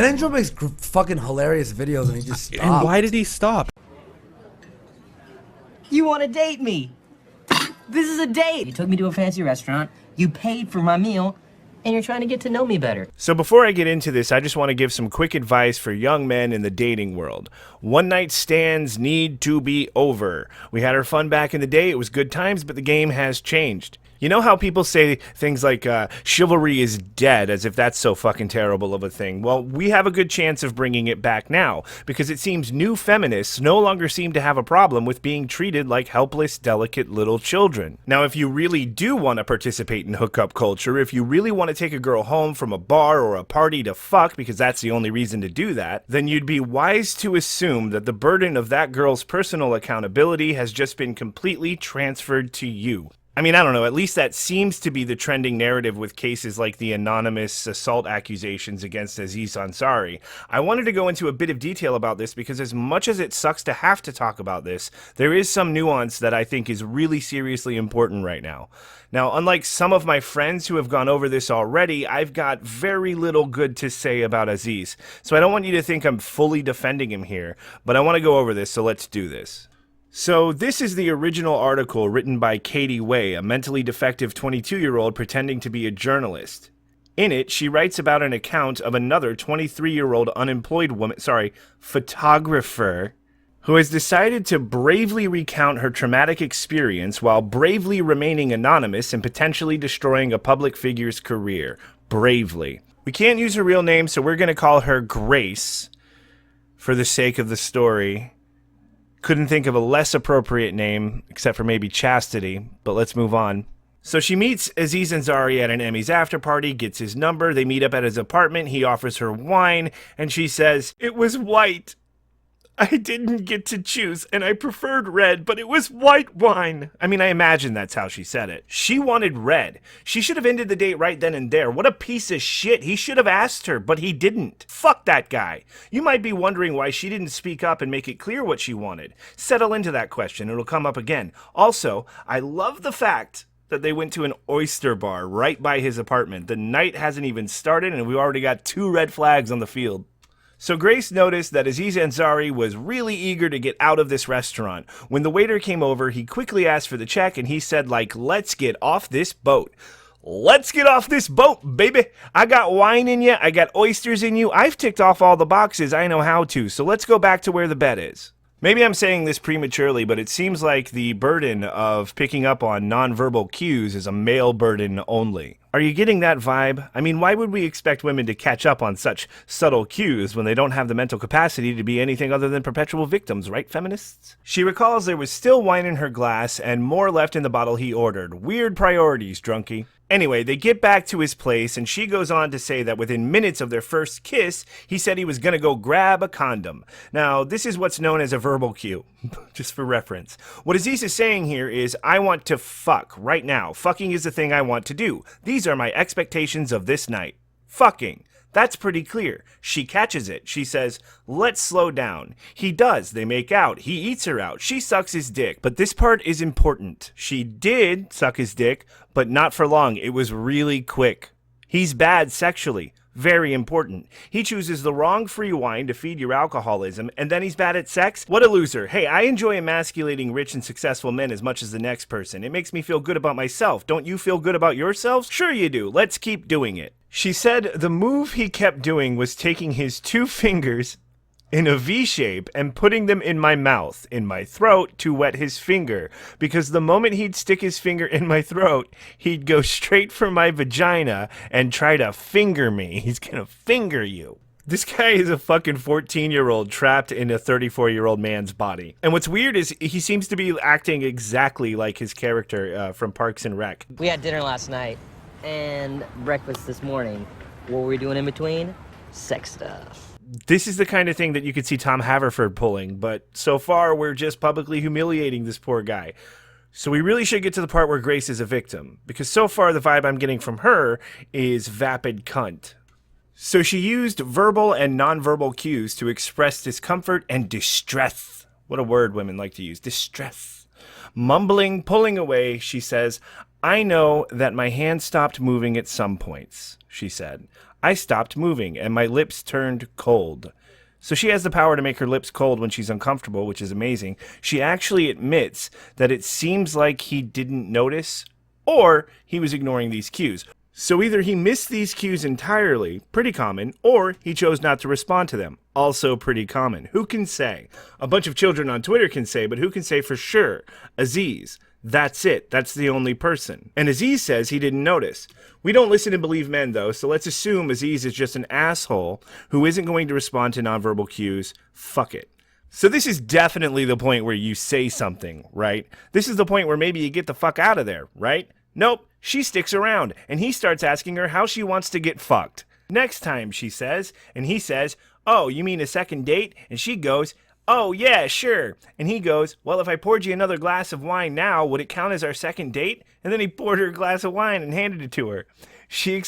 Andrew makes fucking hilarious videos and he just stopped. And why did he stop? You want to date me? This is a date. You took me to a fancy restaurant, you paid for my meal, and you're trying to get to know me better. So before I get into this, I just want to give some quick advice for young men in the dating world. One-night stands need to be over. We had our fun back in the day. It was good times, but the game has changed. You know how people say things like chivalry is dead, as if that's so fucking terrible of a thing? Well, we have a good chance of bringing it back now, because it seems new feminists no longer seem to have a problem with being treated like helpless, delicate little children. Now, if you really do want to participate in hookup culture, if you really want to take a girl home from a bar or a party to fuck, because that's the only reason to do that, then you'd be wise to assume that the burden of that girl's personal accountability has just been completely transferred to you. I mean, I don't know, at least that seems to be the trending narrative with cases like the anonymous assault accusations against Aziz Ansari. I wanted to go into a bit of detail about this because as much as it sucks to have to talk about this, there is some nuance that I think is really seriously important right now. Now, unlike some of my friends who have gone over this already, I've got very little good to say about Aziz. So I don't want you to think I'm fully defending him here, but I want to go over this, so let's do this. So this is the original article written by Katie Way, a mentally defective 22-year-old pretending to be a journalist. In it, she writes about an account of another 23-year-old unemployed photographer, who has decided to bravely recount her traumatic experience while bravely remaining anonymous and potentially destroying a public figure's career. Bravely. We can't use her real name, so we're going to call her Grace for the sake of the story. Couldn't think of a less appropriate name, except for maybe Chastity, but let's move on. So she meets Aziz Ansari at an Emmys after party, gets his number, they meet up at his apartment, he offers her wine, and she says, "It was white. I didn't get to choose, and I preferred red, but it was white wine." I mean, I imagine that's how she said it. She wanted red. She should have ended the date right then and there. What a piece of shit. He should have asked her, but he didn't. Fuck that guy. You might be wondering why she didn't speak up and make it clear what she wanted. Settle into that question. It'll come up again. Also, I love the fact that they went to an oyster bar right by his apartment. The night hasn't even started, and we've already got 2 red flags on the field. So Grace noticed that Aziz Ansari was really eager to get out of this restaurant. When the waiter came over, he quickly asked for the check and he said, like, "Let's get off this boat. Let's get off this boat, baby. I got wine in you. I got oysters in you. I've ticked off all the boxes. I know how to. So let's go back to where the bed is." Maybe I'm saying this prematurely, but it seems like the burden of picking up on nonverbal cues is a male burden only. Are you getting that vibe? I mean, why would we expect women to catch up on such subtle cues when they don't have the mental capacity to be anything other than perpetual victims, right, feminists? She recalls there was still wine in her glass and more left in the bottle he ordered. Weird priorities, drunkie. Anyway, they get back to his place, and she goes on to say that within minutes of their first kiss, he said he was gonna go grab a condom. Now, this is what's known as a verbal cue, just for reference. What Aziz is saying here is, I want to fuck right now. Fucking is the thing I want to do. These are my expectations of this night. Fucking. That's pretty clear. She catches it. She says, "Let's slow down." He does. They make out. He eats her out. She sucks his dick. But this part is important. She did suck his dick, but not for long. It was really quick. He's bad sexually. Very important. He chooses the wrong free wine to feed your alcoholism, and then he's bad at sex? What a loser. Hey, I enjoy emasculating rich and successful men as much as the next person. It makes me feel good about myself. Don't you feel good about yourselves? Sure you do. Let's keep doing it. She said the move he kept doing was taking his 2 fingers in a V shape and putting them in my mouth, in my throat, to wet his finger, because the moment he'd stick his finger in my throat, he'd go straight for my vagina and try to finger me. He's gonna finger you. This guy is a fucking 14-year-old trapped in a 34-year-old man's body. And what's weird is he seems to be acting exactly like his character from Parks and Rec. We had dinner last night and breakfast this morning. What were we doing in between? Sex stuff. This is the kind of thing that you could see Tom Haverford pulling, but so far we're just publicly humiliating this poor guy. So we really should get to the part where Grace is a victim, because so far the vibe I'm getting from her is vapid cunt. So she used verbal and nonverbal cues to express discomfort and distress. What a word women like to use, distress. Mumbling, pulling away, she says, "I know that my hand stopped moving at some points," she said. I stopped moving, and my lips turned cold. So she has the power to make her lips cold when she's uncomfortable, which is amazing. She actually admits that it seems like he didn't notice, or he was ignoring these cues. So either he missed these cues entirely, pretty common, or he chose not to respond to them, also pretty common. Who can say? A bunch of children on Twitter can say, but who can say for sure? Aziz. That's it. That's the only person. And Aziz says he didn't notice. We don't listen and believe men, though, so let's assume Aziz is just an asshole who isn't going to respond to nonverbal cues. Fuck it. So this is definitely the point where you say something, right? This is the point where maybe you get the fuck out of there, right? Nope. She sticks around, and he starts asking her how she wants to get fucked. Next time, she says, and he says, "Oh, you mean a second date?" And she goes, "Oh, yeah, sure." And he goes, "Well, if I poured you another glass of wine now, would it count as our second date?" And then he poured her a glass of wine and handed it to her. She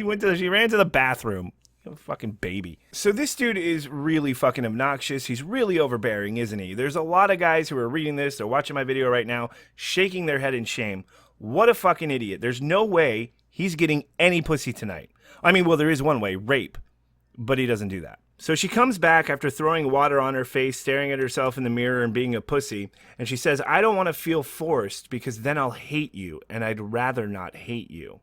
ran to the bathroom. You fucking baby. So this dude is really fucking obnoxious. He's really overbearing, isn't he? There's a lot of guys who are reading this, they're watching my video right now, shaking their head in shame. What a fucking idiot. There's no way he's getting any pussy tonight. I mean, well, there is one way, rape. But he doesn't do that. So she comes back after throwing water on her face, staring at herself in the mirror and being a pussy. And she says, "I don't want to feel forced because then I'll hate you. And I'd rather not hate you."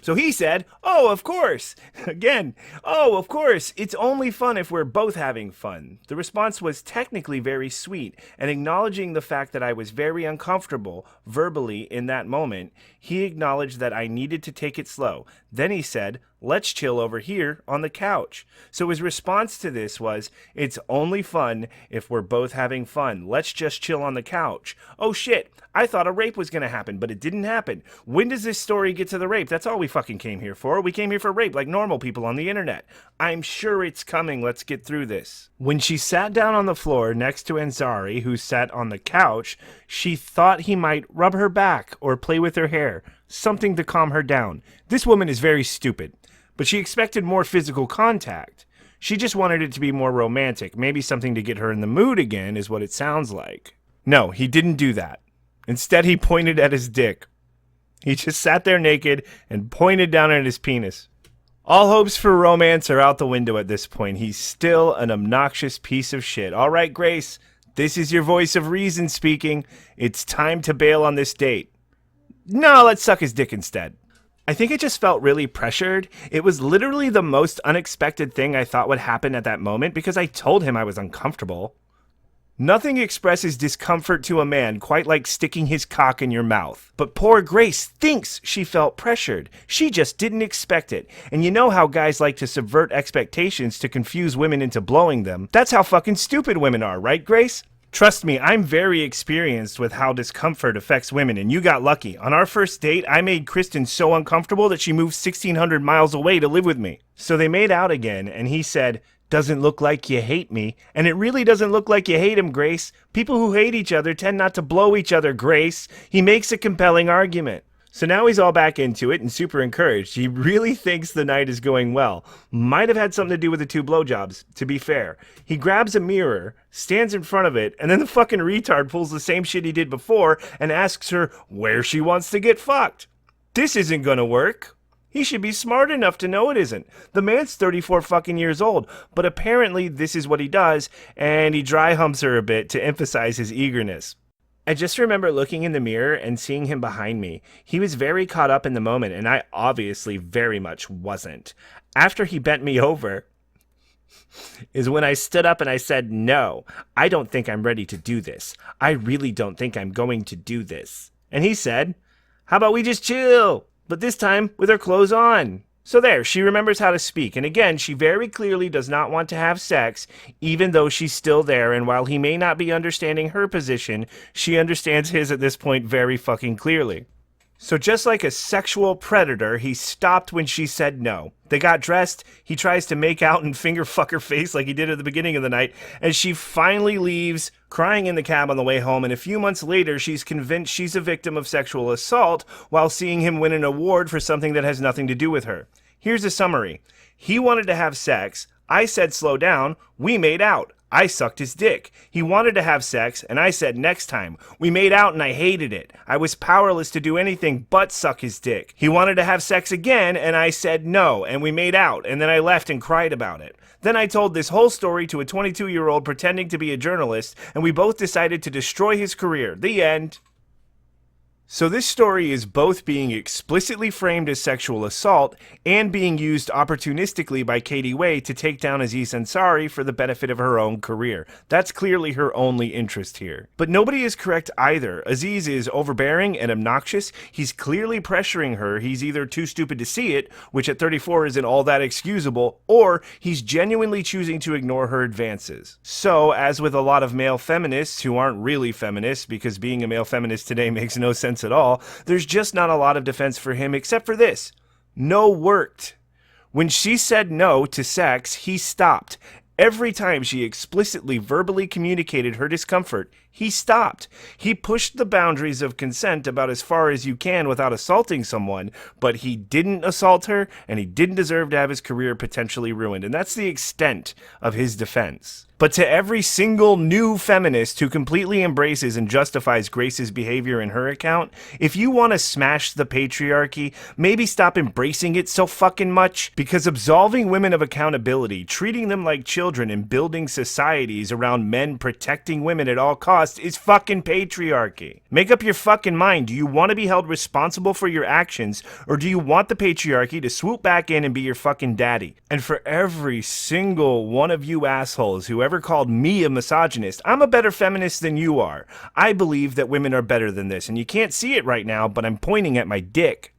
So he said, "Oh, of course." Again, "Oh, of course. It's only fun if we're both having fun." The response was technically very sweet, and acknowledging the fact that I was very uncomfortable verbally in that moment, he acknowledged that I needed to take it slow. Then he said, "Let's chill over here on the couch." So his response to this was, "It's only fun if we're both having fun. Let's just chill on the couch." Oh shit, I thought a rape was going to happen, but it didn't happen. When does this story get to the rape? That's all we fucking came here for. We came here for rape like normal people on the internet. I'm sure it's coming. Let's get through this. When she sat down on the floor next to Ansari, who sat on the couch, she thought he might rub her back or play with her hair, something to calm her down. This woman is very stupid, but she expected more physical contact. She just wanted it to be more romantic, maybe something to get her in the mood again, is what it sounds like. No, he didn't do that. Instead, he pointed at his dick. He just sat there naked and pointed down at his penis. All hopes for romance are out the window at this point. He's still an obnoxious piece of shit. All right, Grace, this is your voice of reason speaking. It's time to bail on this date. No, let's suck his dick instead. I think I just felt really pressured. It was literally the most unexpected thing I thought would happen at that moment because I told him I was uncomfortable. Nothing expresses discomfort to a man quite like sticking his cock in your mouth. But poor Grace thinks she felt pressured. She just didn't expect it. And you know how guys like to subvert expectations to confuse women into blowing them? That's how fucking stupid women are, right, Grace? Trust me, I'm very experienced with how discomfort affects women, and you got lucky. On our first date, I made Kristen so uncomfortable that she moved 1,600 miles away to live with me. So they made out again, and he said, "Doesn't look like you hate me." And it really doesn't look like you hate him, Grace. People who hate each other tend not to blow each other, Grace. He makes a compelling argument. So now he's all back into it and super encouraged. He really thinks the night is going well. Might have had something to do with the 2 blowjobs, to be fair. He grabs a mirror, stands in front of it, and then the fucking retard pulls the same shit he did before and asks her where she wants to get fucked. This isn't gonna work. He should be smart enough to know it isn't. The man's 34 fucking years old, but apparently this is what he does, and he dry humps her a bit to emphasize his eagerness. I just remember looking in the mirror and seeing him behind me. He was very caught up in the moment, and I obviously very much wasn't. After he bent me over is when I stood up and I said, "No, I don't think I'm ready to do this. I really don't think I'm going to do this." And he said, "How about we just chill? But this time with her clothes on." So there, she remembers how to speak. And again, she very clearly does not want to have sex, even though she's still there. And while he may not be understanding her position, she understands his at this point very fucking clearly. So just like a sexual predator, he stopped when she said no. They got dressed, he tries to make out and finger fuck her face like he did at the beginning of the night, and she finally leaves, crying in the cab on the way home, and a few months later she's convinced she's a victim of sexual assault while seeing him win an award for something that has nothing to do with her. Here's a summary. He wanted to have sex, I said slow down, we made out. I sucked his dick. He wanted to have sex, and I said next time. We made out and I hated it. I was powerless to do anything but suck his dick. He wanted to have sex again, and I said no, and we made out, and then I left and cried about it. Then I told this whole story to a 22-year-old pretending to be a journalist, and we both decided to destroy his career. The end. So this story is both being explicitly framed as sexual assault and being used opportunistically by Katie Way to take down Aziz Ansari for the benefit of her own career. That's clearly her only interest here. But nobody is correct either. Aziz is overbearing and obnoxious. He's clearly pressuring her. He's either too stupid to see it, which at 34 isn't all that excusable, or he's genuinely choosing to ignore her advances. So, as with a lot of male feminists who aren't really feminists, because being a male feminist today makes no sense at all, there's just not a lot of defense for him except for this. No worked. When she said no to sex, he stopped. Every time she explicitly verbally communicated her discomfort, he stopped. He pushed the boundaries of consent about as far as you can without assaulting someone, but he didn't assault her, and he didn't deserve to have his career potentially ruined. And that's the extent of his defense. But to every single new feminist who completely embraces and justifies Grace's behavior in her account, if you want to smash the patriarchy, maybe stop embracing it so fucking much, because absolving women of accountability, treating them like children, and building societies around men protecting women at all costs is fucking patriarchy. Make up your fucking mind. Do you want to be held responsible for your actions, or do you want the patriarchy to swoop back in and be your fucking daddy? And for every single one of you assholes who ever called me a misogynist, I'm a better feminist than you are. I believe that women are better than this, and you can't see it right now, but I'm pointing at my dick.